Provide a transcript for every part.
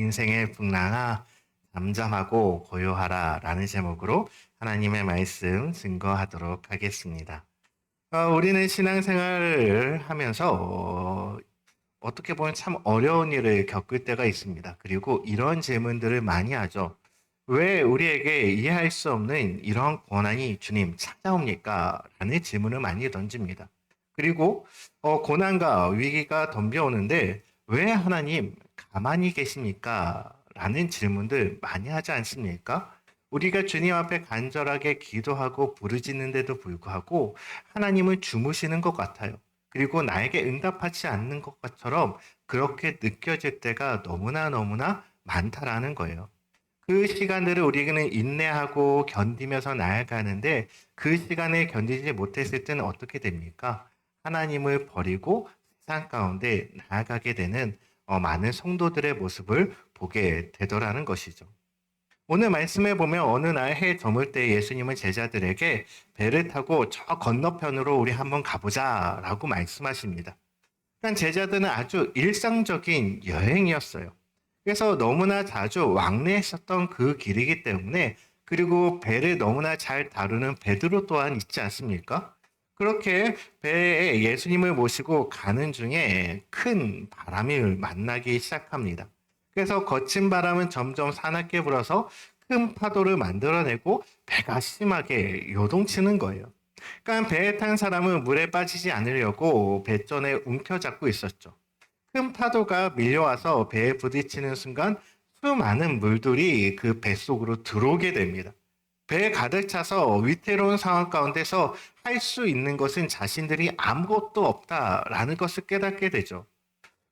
인생의 풍랑아 잠잠하고 고요하라 라는 제목으로 하나님의 말씀 증거하도록 하겠습니다. 우리는 신앙생활을 하면서 어떻게 보면 참 어려운 일을 겪을 때가 있습니다. 그리고 이런 질문들을 많이 하죠. 왜 우리에게 이해할 수 없는 이런 고난이 주님 찾아옵니까? 라는 질문을 많이 던집니다. 그리고 고난과 위기가 덤벼오는데 왜 하나님 가만히 계십니까? 라는 질문들 많이 하지 않습니까? 우리가 주님 앞에 간절하게 기도하고 부르짖는데도 불구하고 하나님은 주무시는 것 같아요. 그리고 나에게 응답하지 않는 것처럼 그렇게 느껴질 때가 너무나 많다라는 거예요. 그 시간들을 우리는 인내하고 견디면서 나아가는데 그 시간에 견디지 못했을 때는 어떻게 됩니까? 하나님을 버리고 세상 가운데 나아가게 되는 많은 성도들의 모습을 보게 되더라는 것이죠. 오늘 말씀에 보면 어느 날 해 저물 때 예수님은 제자들에게 배를 타고 저 건너편으로 우리 한번 가보자라고 말씀하십니다. 그러니까 제자들은 아주 일상적인 여행이었어요. 그래서 너무나 자주 왕래했었던 그 길이기 때문에 그리고 배를 너무나 잘 다루는 베드로 또한 있지 않습니까? 그렇게 배에 예수님을 모시고 가는 중에 큰 바람이 만나기 시작합니다. 그래서 거친 바람은 점점 사납게 불어서 큰 파도를 만들어내고 배가 심하게 요동치는 거예요. 그러니까 배에 탄 사람은 물에 빠지지 않으려고 배전에 움켜잡고 있었죠. 큰 파도가 밀려와서 배에 부딪히는 순간 수많은 물들이 그 뱃속으로 들어오게 됩니다. 배에 가득 차서 위태로운 상황 가운데서 할 수 있는 것은 자신들이 아무것도 없다라는 것을 깨닫게 되죠.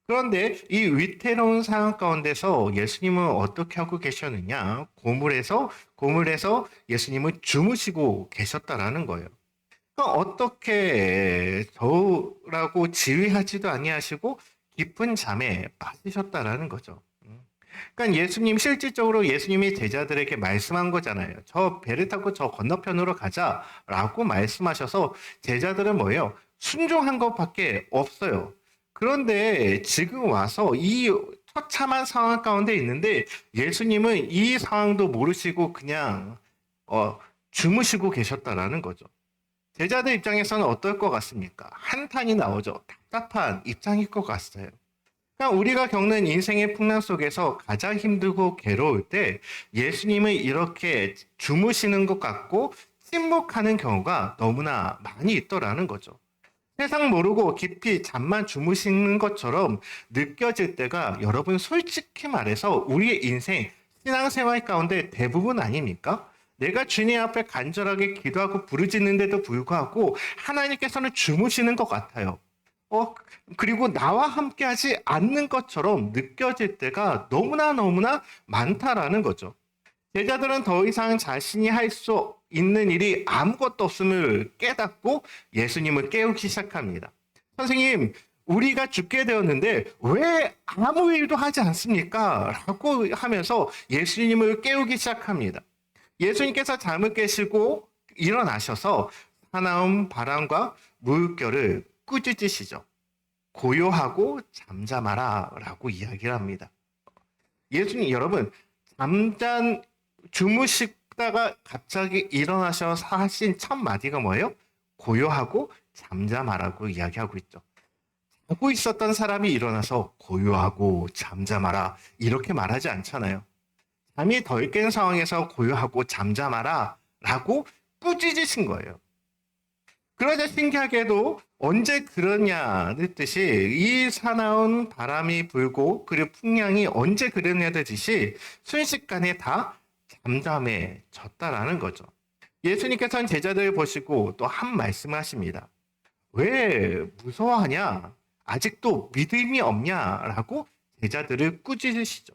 그런데 이 위태로운 상황 가운데서 예수님은 어떻게 하고 계셨느냐? 고물에서 예수님은 주무시고 계셨다라는 거예요. 그러니까 어떻게 저라고 지휘하지도 아니하시고 깊은 잠에 빠지셨다라는 거죠. 그러니까 예수님 실질적으로 예수님이 제자들에게 말씀한 거잖아요. 저 배를 타고 저 건너편으로 가자라고 말씀하셔서 제자들은 뭐예요? 순종한 것밖에 없어요. 그런데 지금 와서 이 처참한 상황 가운데 있는데 예수님은 이 상황도 모르시고 그냥 주무시고 계셨다라는 거죠. 제자들 입장에서는 어떨 것 같습니까? 한탄이 나오죠. 답답한 입장일 것 같아요. 그러니까 우리가 겪는 인생의 풍랑 속에서 가장 힘들고 괴로울 때 예수님은 이렇게 주무시는 것 같고 침묵하는 경우가 너무나 많이 있더라는 거죠. 세상 모르고 깊이 잠만 주무시는 것처럼 느껴질 때가 여러분 솔직히 말해서 우리의 인생, 신앙생활 가운데 대부분 아닙니까? 내가 주님 앞에 간절하게 기도하고 부르짖는데도 불구하고 하나님께서는 주무시는 것 같아요. 그리고 나와 함께하지 않는 것처럼 느껴질 때가 너무나 많다라는 거죠. 제자들은 더 이상 자신이 할 수 있는 일이 아무것도 없음을 깨닫고 예수님을 깨우기 시작합니다. 선생님, 우리가 죽게 되었는데 왜 아무 일도 하지 않습니까? 라고 하면서 예수님을 깨우기 시작합니다. 예수님께서 잠을 깨시고 일어나셔서 사나운 바람과 물결을 꾸짖으시죠. 고요하고 잠잠하라 라고 이야기를 합니다. 예수님, 여러분, 주무시다가 갑자기 일어나셔서 하신 첫 마디가 뭐예요? 고요하고 잠잠하라고 이야기하고 있죠. 자고 있었던 사람이 일어나서 고요하고 잠잠하라 이렇게 말하지 않잖아요. 잠이 덜 깬 상황에서 고요하고 잠잠하라 라고 꾸짖으신 거예요. 그러자 신기하게도 언제 그러냐는 뜻이 이 사나운 바람이 불고 그리고 풍량이 언제 그러냐는 뜻이 순식간에 다 잠잠해졌다라는 거죠. 예수님께서는 제자들을 보시고 또 한 말씀을 하십니다. 왜 무서워하냐? 아직도 믿음이 없냐라고 제자들을 꾸짖으시죠.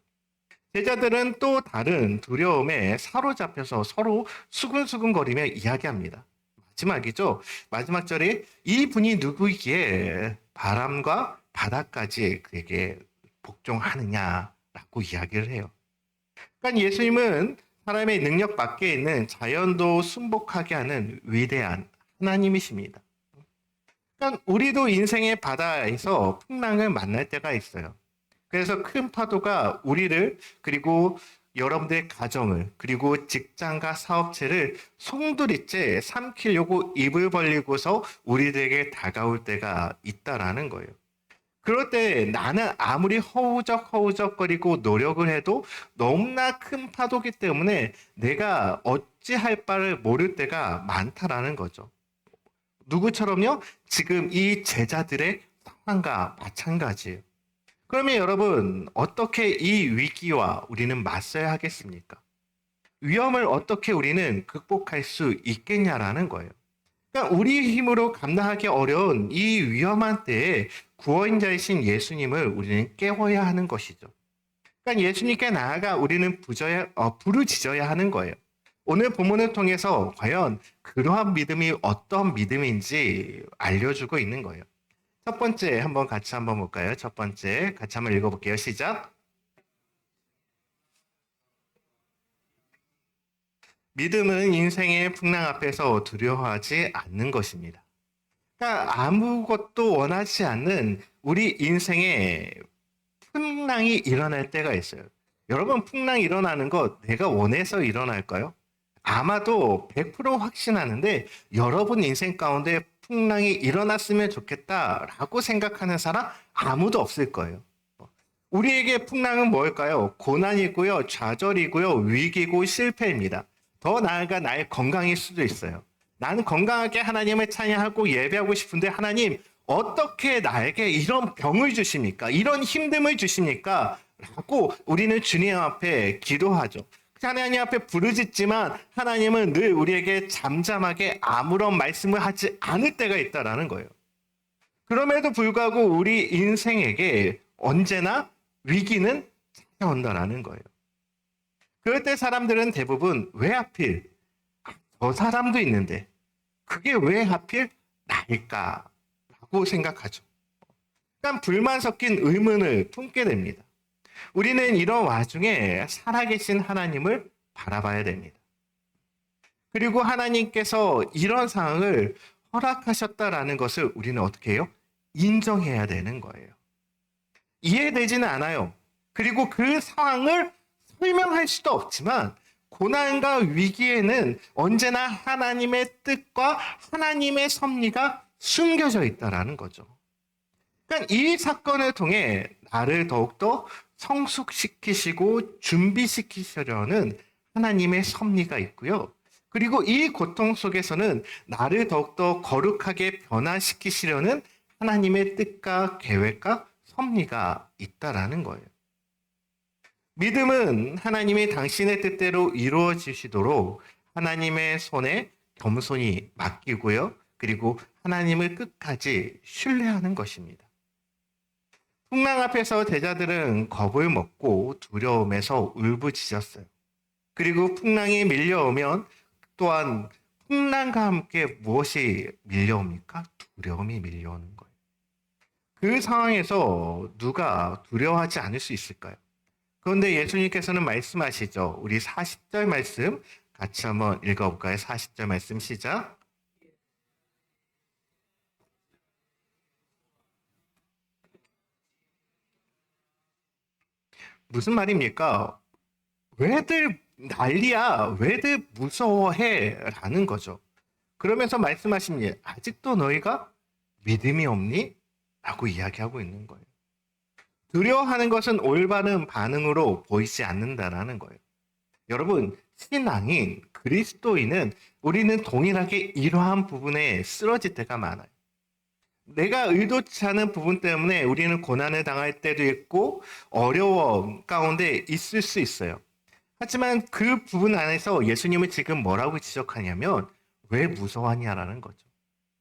제자들은 또 다른 두려움에 사로잡혀서 서로 수근수근거리며 이야기합니다. 마지막이죠. 마지막 절에 이분이 누구이기에 바람과 바다까지 그에게 복종하느냐라고 이야기를 해요. 그러니까 예수님은 사람의 능력 밖에 있는 자연도 순복하게 하는 위대한 하나님이십니다. 그러니까 우리도 인생의 바다에서 풍랑을 만날 때가 있어요. 그래서 큰 파도가 우리를 그리고 여러분들의 가정을 그리고 직장과 사업체를 송두리째 삼키려고 입을 벌리고서 우리들에게 다가올 때가 있다라는 거예요. 그럴 때 나는 아무리 허우적허우적거리고 노력을 해도 너무나 큰 파도기 때문에 내가 어찌할 바를 모를 때가 많다라는 거죠. 누구처럼요? 지금 이 제자들의 상황과 마찬가지예요. 그러면 여러분, 어떻게 이 위기와 우리는 맞서야 하겠습니까? 위험을 어떻게 우리는 극복할 수 있겠냐라는 거예요. 그러니까 우리 힘으로 감당하기 어려운 이 위험한 때에 구원자이신 예수님을 우리는 깨워야 하는 것이죠. 그러니까 예수님께 나아가 우리는 부르짖어야 하는 거예요. 오늘 본문을 통해서 과연 그러한 믿음이 어떤 믿음인지 알려주고 있는 거예요. 첫 번째 한번 같이 한번 볼까요? 첫 번째 같이 한번 읽어볼게요. 시작. 믿음은 인생의 풍랑 앞에서 두려워하지 않는 것입니다. 그러니까 아무것도 원하지 않는 우리 인생에 풍랑이 일어날 때가 있어요. 여러분, 풍랑이 일어나는 것 내가 원해서 일어날까요? 아마도 100% 확신하는데 여러분 인생 가운데 풍랑이 일어났으면 좋겠다라고 생각하는 사람 아무도 없을 거예요. 우리에게 풍랑은 뭘까요? 고난이고요, 좌절이고요, 위기고 실패입니다. 더 나아가 나의 건강일 수도 있어요. 나는 건강하게 하나님을 찬양하고 예배하고 싶은데 하나님 어떻게 나에게 이런 병을 주십니까? 이런 힘듦을 주십니까? 라고 우리는 주님 앞에 기도하죠. 하나님 앞에 부르짖지만 하나님은 늘 우리에게 잠잠하게 아무런 말씀을 하지 않을 때가 있다라는 거예요. 그럼에도 불구하고 우리 인생에게 언제나 위기는 찾아온다라는 거예요. 그럴 때 사람들은 대부분 왜 하필 저 사람도 있는데 그게 왜 하필 나일까라고 생각하죠. 그러니까 불만 섞인 의문을 품게 됩니다. 우리는 이런 와중에 살아계신 하나님을 바라봐야 됩니다. 그리고 하나님께서 이런 상황을 허락하셨다라는 것을 우리는 어떻게 해요? 인정해야 되는 거예요. 이해되지는 않아요. 그리고 그 상황을 설명할 수도 없지만 고난과 위기에는 언제나 하나님의 뜻과 하나님의 섭리가 숨겨져 있다라는 거죠. 그러니까 이 사건을 통해 나를 더욱더 성숙시키시고 준비시키시려는 하나님의 섭리가 있고요. 그리고 이 고통 속에서는 나를 더욱더 거룩하게 변화시키시려는 하나님의 뜻과 계획과 섭리가 있다라는 거예요. 믿음은 하나님이 당신의 뜻대로 이루어지시도록 하나님의 손에 겸손히 맡기고요. 그리고 하나님을 끝까지 신뢰하는 것입니다. 풍랑 앞에서 제자들은 겁을 먹고 두려움에서 울부짖었어요. 그리고 풍랑이 밀려오면 또한 풍랑과 함께 무엇이 밀려옵니까? 두려움이 밀려오는 거예요. 그 상황에서 누가 두려워하지 않을 수 있을까요? 그런데 예수님께서는 말씀하시죠. 우리 40절 말씀 같이 한번 읽어볼까요? 40절 말씀 시작. 무슨 말입니까? 왜들 난리야? 왜들 무서워해? 라는 거죠. 그러면서 말씀하십니다. 아직도 너희가 믿음이 없니? 라고 이야기하고 있는 거예요. 두려워하는 것은 올바른 반응으로 보이지 않는다라는 거예요. 여러분, 신앙인, 그리스도인은 우리는 동일하게 이러한 부분에 쓰러질 때가 많아요. 내가 의도치 않은 부분 때문에 우리는 고난을 당할 때도 있고 어려움 가운데 있을 수 있어요. 하지만 그 부분 안에서 예수님은 지금 뭐라고 지적하냐면 왜 무서워하냐라는 거죠.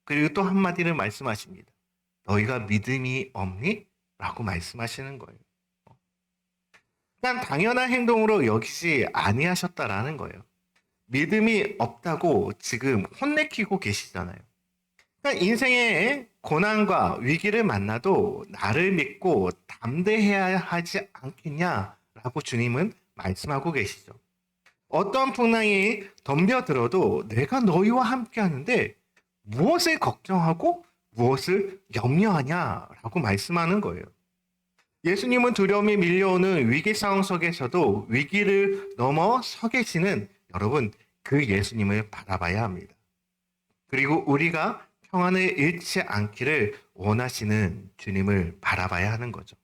그리고 또 한마디를 말씀하십니다. 너희가 믿음이 없니? 라고 말씀하시는 거예요. 그러니까 당연한 행동으로 여기지 아니하셨다라는 거예요. 믿음이 없다고 지금 혼내키고 계시잖아요. 그러니까 인생의 고난과 위기를 만나도 나를 믿고 담대해야 하지 않겠냐라고 주님은 말씀하고 계시죠. 어떤 풍랑이 덤벼들어도 내가 너희와 함께 하는데 무엇을 걱정하고 무엇을 염려하냐라고 말씀하는 거예요. 예수님은 두려움이 밀려오는 위기 상황 속에서도 위기를 넘어 서 계시는 여러분, 그 예수님을 바라봐야 합니다. 그리고 우리가 평안을 잃지 않기를 원하시는 주님을 바라봐야 하는 거죠.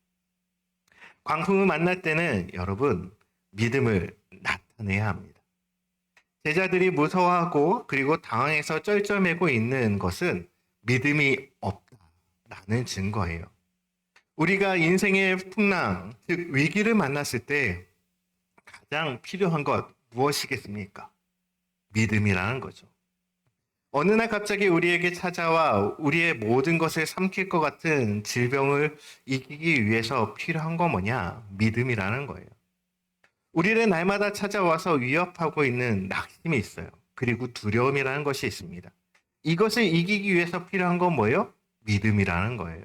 광풍을 만날 때는 여러분, 믿음을 나타내야 합니다. 제자들이 무서워하고 그리고 당황해서 쩔쩔매고 있는 것은 믿음이 없다라는 증거예요. 우리가 인생의 풍랑, 즉 위기를 만났을 때 가장 필요한 것 무엇이겠습니까? 믿음이라는 거죠. 어느 날 갑자기 우리에게 찾아와 우리의 모든 것을 삼킬 것 같은 질병을 이기기 위해서 필요한 건 뭐냐? 믿음이라는 거예요. 우리를 날마다 찾아와서 위협하고 있는 낙심이 있어요. 그리고 두려움이라는 것이 있습니다. 이것을 이기기 위해서 필요한 건 뭐예요? 믿음이라는 거예요.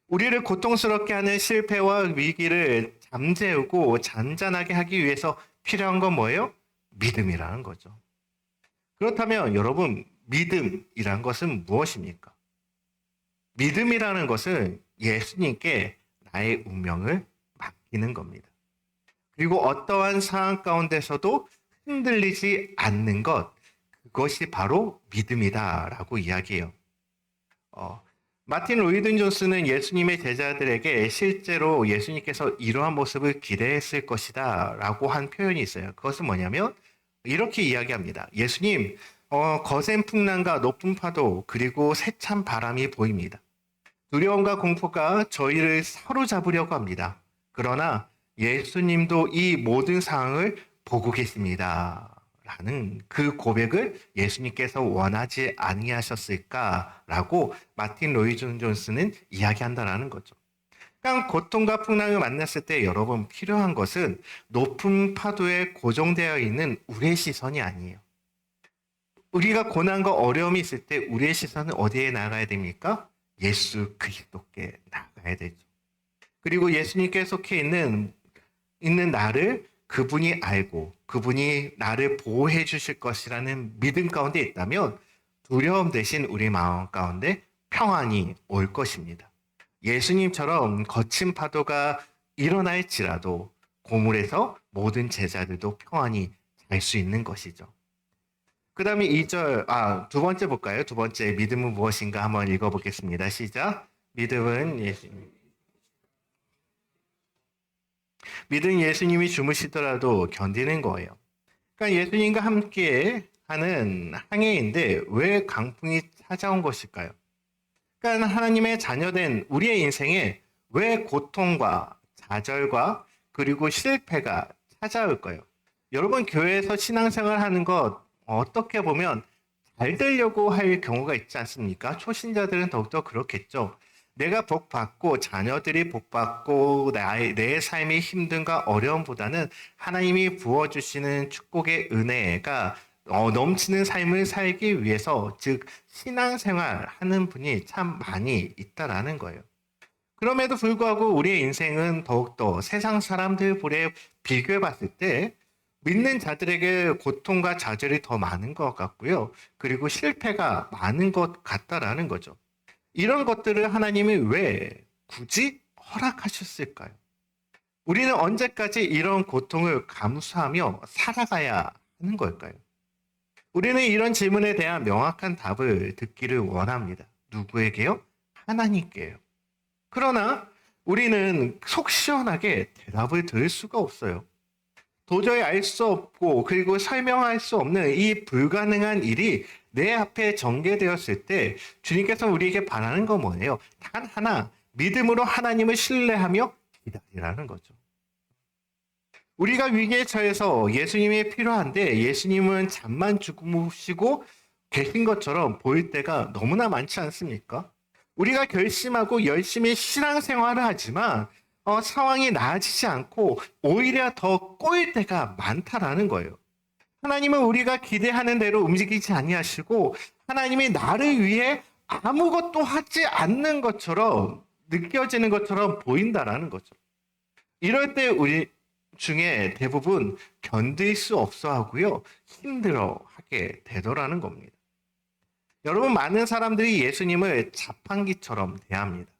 우리를 고통스럽게 하는 실패와 위기를 잠재우고 잔잔하게 하기 위해서 필요한 건 뭐예요? 믿음이라는 거죠. 그렇다면 여러분, 믿음이란 것은 무엇입니까? 믿음이라는 것은 예수님께 나의 운명을 맡기는 겁니다. 그리고 어떠한 상황 가운데서도 흔들리지 않는 것, 그것이 바로 믿음이다라고 이야기해요. 마틴 로이든 존스는 예수님의 제자들에게 실제로 예수님께서 이러한 모습을 기대했을 것이다 라고 한 표현이 있어요. 그것은 뭐냐면 이렇게 이야기합니다. 예수님, 거센 풍랑과 높은 파도 그리고 세찬 바람이 보입니다. 두려움과 공포가 저희를 사로잡으려고 합니다. 그러나 예수님도 이 모든 상황을 보고 계십니다. 라는 그 고백을 예수님께서 원하지 아니하셨을까라고 마틴 로이드 존스는 이야기한다라는 거죠. 그러니까 고통과 풍랑을 만났을 때 여러분 필요한 것은 높은 파도에 고정되어 있는 우리의 시선이 아니에요. 우리가 고난과 어려움이 있을 때 우리의 시선은 어디에 나가야 됩니까? 예수 그리스도께 나가야 되죠. 그리고 예수님께 속해 있는 나를 그분이 알고 그분이 나를 보호해 주실 것이라는 믿음 가운데 있다면 두려움 대신 우리 마음 가운데 평안이 올 것입니다. 예수님처럼 거친 파도가 일어날지라도 고물에서 모든 제자들도 평안히 잘 수 있는 것이죠. 그 다음에 2절, 두 번째 볼까요? 두 번째, 믿음은 무엇인가 한번 읽어보겠습니다. 시작. 믿은 예수님이 주무시더라도 견디는 거예요. 그러니까 예수님과 함께 하는 항해인데 왜 강풍이 찾아온 것일까요? 그러니까 하나님의 자녀된 우리의 인생에 왜 고통과 좌절과 그리고 실패가 찾아올까요? 여러분 교회에서 신앙생활 하는 것 어떻게 보면 잘 되려고 할 경우가 있지 않습니까? 초신자들은 더욱더 그렇겠죠. 내가 복받고 자녀들이 복받고 내 삶의 힘듦과 어려움보다는 하나님이 부어주시는 축복의 은혜가 넘치는 삶을 살기 위해서 즉 신앙생활 하는 분이 참 많이 있다라는 거예요. 그럼에도 불구하고 우리의 인생은 더욱더 세상 사람들보다 비교해 봤을 때 믿는 자들에게 고통과 좌절이 더 많은 것 같고요. 그리고 실패가 많은 것 같다라는 거죠. 이런 것들을 하나님이 왜 굳이 허락하셨을까요? 우리는 언제까지 이런 고통을 감수하며 살아가야 하는 걸까요? 우리는 이런 질문에 대한 명확한 답을 듣기를 원합니다. 누구에게요? 하나님께요. 그러나 우리는 속 시원하게 대답을 들을 수가 없어요. 도저히 알 수 없고 그리고 설명할 수 없는 이 불가능한 일이 내 앞에 전개되었을 때 주님께서 우리에게 바라는 건 뭐예요? 단 하나, 믿음으로 하나님을 신뢰하며 기다리라는 거죠. 우리가 위기에 처해서 예수님이 필요한데 예수님은 잠만 주무시고 계신 것처럼 보일 때가 너무나 많지 않습니까? 우리가 결심하고 열심히 신앙생활을 하지만 상황이 나아지지 않고 오히려 더 꼬일 때가 많다라는 거예요. 하나님은 우리가 기대하는 대로 움직이지 아니하시고 하나님이 나를 위해 아무것도 하지 않는 것처럼 느껴지는 것처럼 보인다라는 거죠. 이럴 때 우리 중에 대부분 견딜 수 없어 하고요. 힘들어하게 되더라는 겁니다. 여러분 많은 사람들이 예수님을 자판기처럼 대합니다.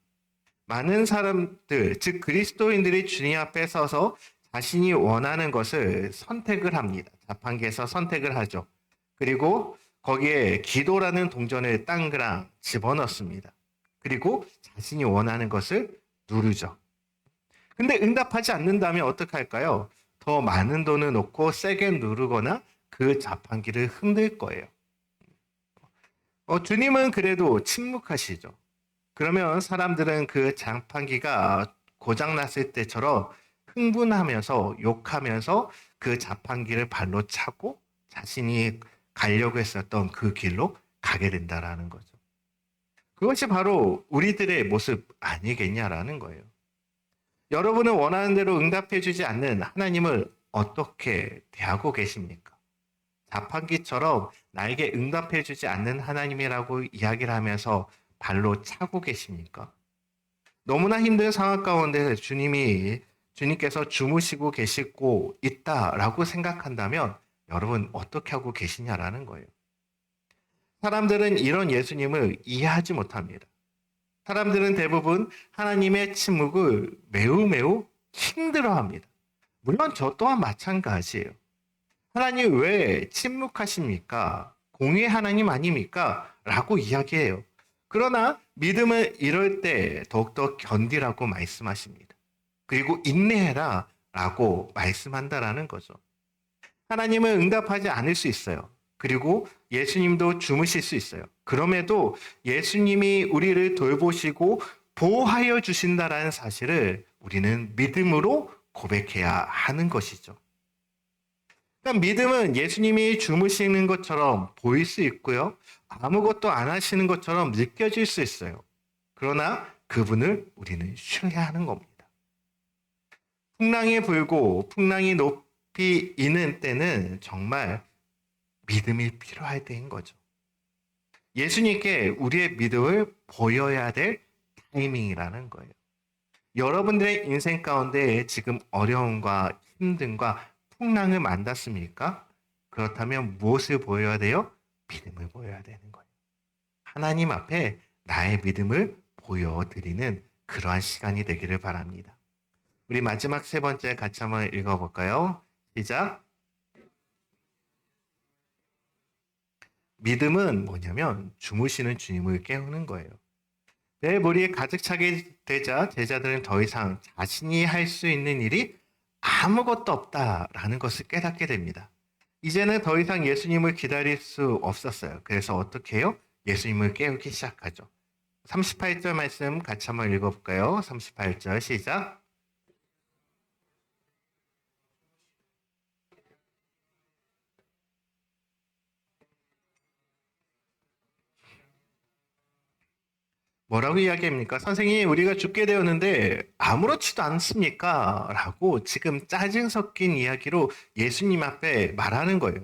많은 사람들, 즉 그리스도인들이 주님 앞에 서서 자신이 원하는 것을 선택을 합니다. 자판기에서 선택을 하죠. 그리고 거기에 기도라는 동전을 땅그랑 집어넣습니다. 그리고 자신이 원하는 것을 누르죠. 근데 응답하지 않는다면 어떡할까요? 더 많은 돈을 놓고 세게 누르거나 그 자판기를 흔들 거예요. 주님은 그래도 침묵하시죠. 그러면 사람들은 그 자판기가 고장났을 때처럼 흥분하면서 욕하면서 그 자판기를 발로 차고 자신이 가려고 했었던 그 길로 가게 된다라는 거죠. 그것이 바로 우리들의 모습 아니겠냐라는 거예요. 여러분은 원하는 대로 응답해 주지 않는 하나님을 어떻게 대하고 계십니까? 자판기처럼 나에게 응답해 주지 않는 하나님이라고 이야기를 하면서 발로 차고 계십니까? 너무나 힘든 상황 가운데 주님께서 주무시고 계시고 있다라고 생각한다면 여러분 어떻게 하고 계시냐라는 거예요. 사람들은 이런 예수님을 이해하지 못합니다. 사람들은 대부분 하나님의 침묵을 매우 매우 힘들어합니다. 물론 저 또한 마찬가지예요. 하나님 왜 침묵하십니까? 공의 하나님 아닙니까? 라고 이야기해요. 그러나 믿음은 이럴 때 더욱더 견디라고 말씀하십니다. 그리고 인내해라 라고 말씀한다라는 거죠. 하나님은 응답하지 않을 수 있어요. 그리고 예수님도 주무실 수 있어요. 그럼에도 예수님이 우리를 돌보시고 보호하여 주신다라는 사실을 우리는 믿음으로 고백해야 하는 것이죠. 그러니까 믿음은 예수님이 주무시는 것처럼 보일 수 있고요. 아무것도 안 하시는 것처럼 느껴질 수 있어요. 그러나 그분을 우리는 신뢰하는 겁니다. 풍랑이 불고 풍랑이 높이 이는 때는 정말 믿음이 필요할 때인 거죠. 예수님께 우리의 믿음을 보여야 될 타이밍이라는 거예요. 여러분들의 인생 가운데 지금 어려움과 힘듦과 풍랑을 만났습니까? 그렇다면 무엇을 보여야 돼요? 믿음을 보여야 되는 거예요. 하나님 앞에 나의 믿음을 보여드리는 그러한 시간이 되기를 바랍니다. 우리 마지막 세 번째 같이 한번 읽어볼까요? 시작. 믿음은 뭐냐면 주무시는 주님을 깨우는 거예요. 내 머리에 가득 차게 되자 제자들은 더 이상 자신이 할 수 있는 일이 아무것도 없다라는 것을 깨닫게 됩니다. 이제는 더 이상 예수님을 기다릴 수 없었어요. 그래서 어떻게 해요? 예수님을 깨우기 시작하죠. 38절 말씀 같이 한번 읽어볼까요? 38절 시작. 뭐라고 이야기합니까? 선생님, 우리가 죽게 되었는데 아무렇지도 않습니까? 라고 지금 짜증 섞인 이야기로 예수님 앞에 말하는 거예요.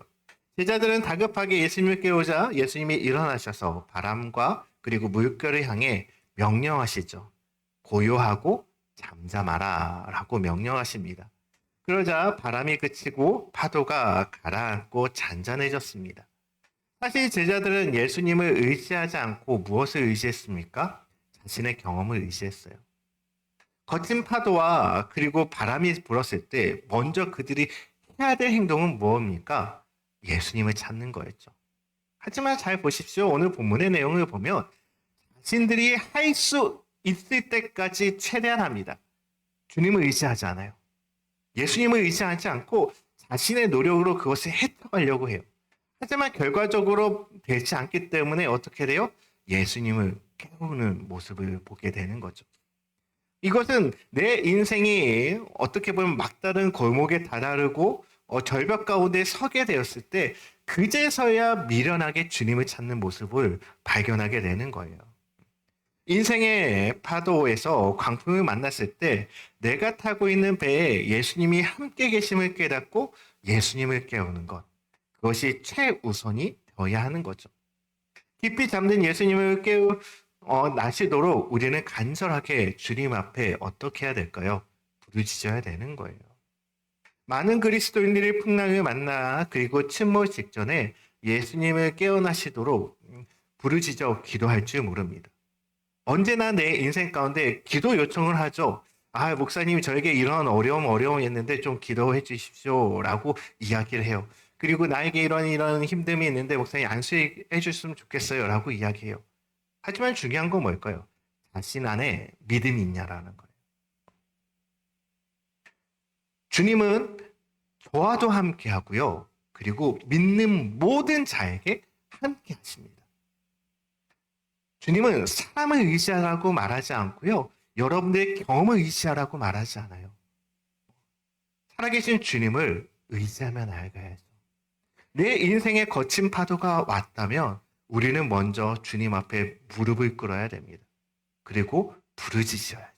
제자들은 다급하게 예수님을 깨우자 예수님이 일어나셔서 바람과 그리고 물결을 향해 명령하시죠. 고요하고 잠잠하라 라고 명령하십니다. 그러자 바람이 그치고 파도가 가라앉고 잔잔해졌습니다. 사실 제자들은 예수님을 의지하지 않고 무엇을 의지했습니까? 자신의 경험을 의지했어요. 거친 파도와 그리고 바람이 불었을 때 먼저 그들이 해야 될 행동은 무엇입니까? 예수님을 찾는 거였죠. 하지만 잘 보십시오. 오늘 본문의 내용을 보면 자신들이 할 수 있을 때까지 최대한 합니다. 주님을 의지하지 않아요. 예수님을 의지하지 않고 자신의 노력으로 그것을 획득하려고 해요. 하지만 결과적으로 되지 않기 때문에 어떻게 돼요? 예수님을 깨우는 모습을 보게 되는 거죠. 이것은 내 인생이 어떻게 보면 막다른 골목에 다다르고 절벽 가운데 서게 되었을 때 그제서야 미련하게 주님을 찾는 모습을 발견하게 되는 거예요. 인생의 파도에서 광풍을 만났을 때 내가 타고 있는 배에 예수님이 함께 계심을 깨닫고 예수님을 깨우는 것. 그것이 최우선이 되어야 하는 거죠. 깊이 잠든 예수님을 나시도록 우리는 간절하게 주님 앞에 어떻게 해야 될까요? 부르짖어야 되는 거예요. 많은 그리스도인들이 풍랑을 만나 그리고 침몰 직전에 예수님을 깨어나시도록 부르짖어 기도할 줄 모릅니다. 언제나 내 인생 가운데 기도 요청을 하죠. 아, 목사님, 저에게 이런 어려움이 있는데 좀 기도해 주십시오. 라고 이야기를 해요. 그리고 나에게 이런 힘듦이 있는데 목사님 안수해 주셨으면 좋겠어요. 라고 이야기해요. 하지만 중요한 건 뭘까요? 자신 안에 믿음이 있냐라는 거예요. 주님은 저와도 함께 하고요. 그리고 믿는 모든 자에게 함께 하십니다. 주님은 사람을 의지하라고 말하지 않고요. 여러분들의 경험을 의지하라고 말하지 않아요. 살아계신 주님을 의지하며 나아가야죠. 내 인생에 거친 파도가 왔다면 우리는 먼저 주님 앞에 무릎을 꿇어야 됩니다. 그리고 부르짖어야죠.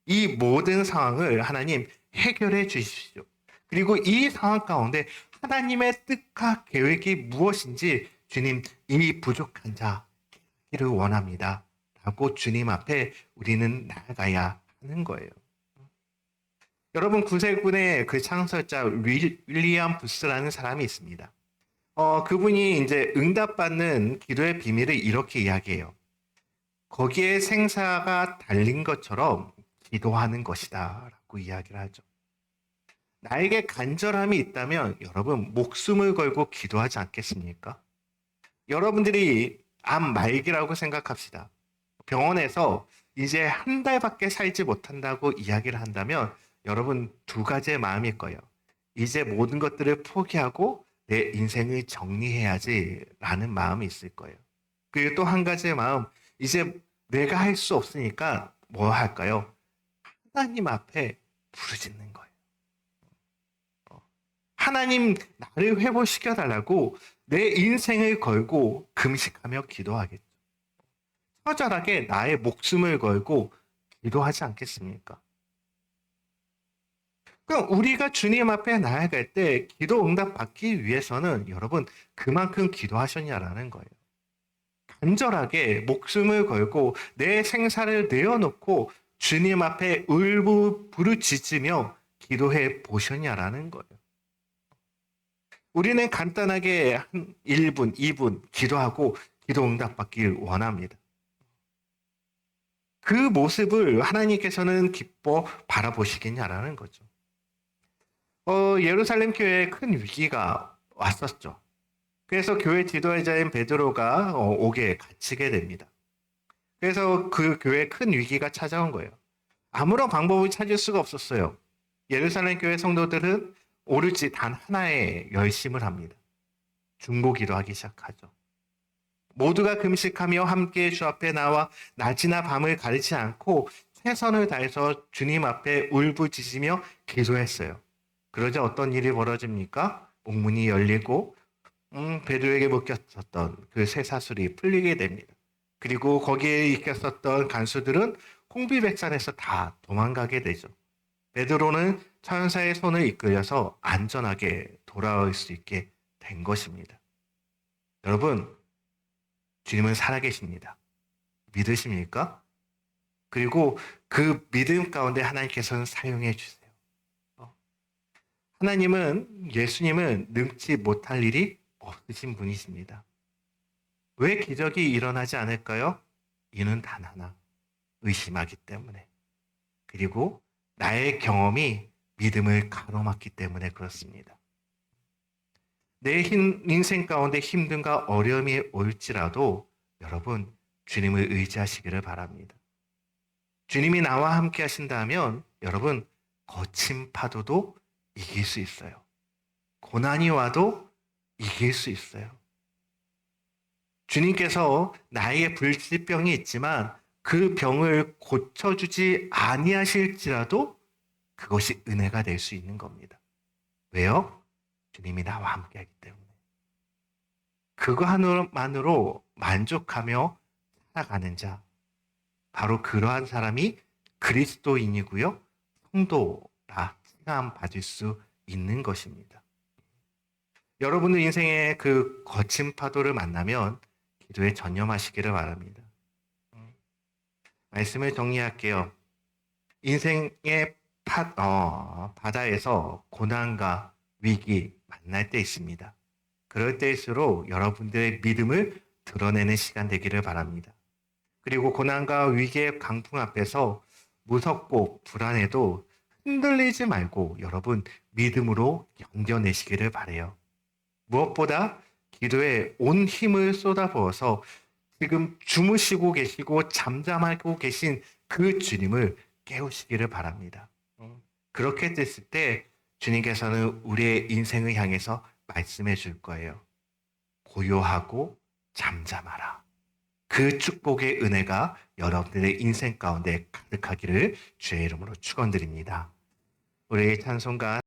이 모든 상황을 하나님 해결해 주십시오. 그리고 이 상황 가운데 하나님의 뜻과 계획이 무엇인지 주님 이 부족한 자를 원합니다. 라고 주님 앞에 우리는 나아가야 하는 거예요. 여러분 구세군의 그 창설자 윌리엄 부스라는 사람이 있습니다. 그분이 이제 응답받는 기도의 비밀을 이렇게 이야기해요. 거기에 생사가 달린 것처럼 기도하는 것이다 라고 이야기를 하죠. 나에게 간절함이 있다면 여러분 목숨을 걸고 기도하지 않겠습니까? 여러분들이 암 말기라고 생각합시다. 병원에서 이제 한 달밖에 살지 못한다고 이야기를 한다면 여러분 두 가지의 마음일 거예요. 이제 모든 것들을 포기하고 내 인생을 정리해야지 라는 마음이 있을 거예요. 그리고 또 한 가지의 마음, 이제 내가 할 수 없으니까 뭐 할까요? 하나님 앞에 부르짖는 거예요. 하나님 나를 회복시켜 달라고 내 인생을 걸고 금식하며 기도하겠죠. 처절하게 나의 목숨을 걸고 기도하지 않겠습니까? 그럼 우리가 주님 앞에 나아갈 때 기도 응답 받기 위해서는 여러분 그만큼 기도하셨냐라는 거예요. 간절하게 목숨을 걸고 내 생사를 내어놓고 주님 앞에 울부 부르짖으며 기도해 보셨냐라는 거예요. 우리는 간단하게 한 1분, 2분 기도하고 기도 응답 받길 원합니다. 그 모습을 하나님께서는 기뻐 바라보시겠냐라는 거죠. 예루살렘 교회에 큰 위기가 왔었죠. 그래서 교회 지도자인 베드로가 옥에 갇히게 됩니다. 그래서 그 교회에 큰 위기가 찾아온 거예요. 아무런 방법을 찾을 수가 없었어요. 예루살렘 교회 성도들은 오로지 단 하나의 열심을 합니다. 중보기도 하기 시작하죠. 모두가 금식하며 함께 주 앞에 나와 낮이나 밤을 가리지 않고 최선을 다해서 주님 앞에 울부짖으며 기도했어요. 그러자 어떤 일이 벌어집니까? 옥문이 열리고 베드로에게 묶였었던 그 쇠사슬이 풀리게 됩니다. 그리고 거기에 있었던 간수들은 홍비백산에서 다 도망가게 되죠. 베드로는 천사의 손을 이끌려서 안전하게 돌아올 수 있게 된 것입니다. 여러분, 주님은 살아계십니다. 믿으십니까? 그리고 그 믿음 가운데 하나님께서는 사용해 주세요. 예수님은 능치 못할 일이 없으신 분이십니다. 왜 기적이 일어나지 않을까요? 이는 단 하나, 의심하기 때문에. 그리고 나의 경험이 믿음을 가로막기 때문에 그렇습니다. 내 인생 가운데 힘듦과 어려움이 올지라도 여러분 주님을 의지하시기를 바랍니다. 주님이 나와 함께 하신다면 여러분 거친 파도도 이길 수 있어요. 고난이 와도 이길 수 있어요. 주님께서 나에게 불치병이 있지만 그 병을 고쳐주지 아니하실지라도 그것이 은혜가 될 수 있는 겁니다. 왜요? 주님이 나와 함께하기 때문에. 그거 하나만으로 만족하며 살아가는 자, 바로 그러한 사람이 그리스도인이고요. 성도라 칭함 받을 수 있는 것입니다. 여러분의 인생의 그 거친 파도를 만나면 기도에 전념하시기를 바랍니다. 말씀을 정리할게요. 인생의 바다에서 고난과 위기 만날 때 있습니다. 그럴 때일수록 여러분들의 믿음을 드러내는 시간 되기를 바랍니다. 그리고 고난과 위기의 강풍 앞에서 무섭고 불안해도 흔들리지 말고 여러분 믿음으로 견뎌내시기를 바래요. 무엇보다 기도에 온 힘을 쏟아부어서 지금 주무시고 계시고 잠잠하고 계신 그 주님을 깨우시기를 바랍니다. 그렇게 됐을 때 주님께서는 우리의 인생을 향해서 말씀해 줄 거예요. 고요하고 잠잠하라. 그 축복의 은혜가 여러분들의 인생 가운데 가득하기를 주의 이름으로 축원드립니다. 우리 찬송가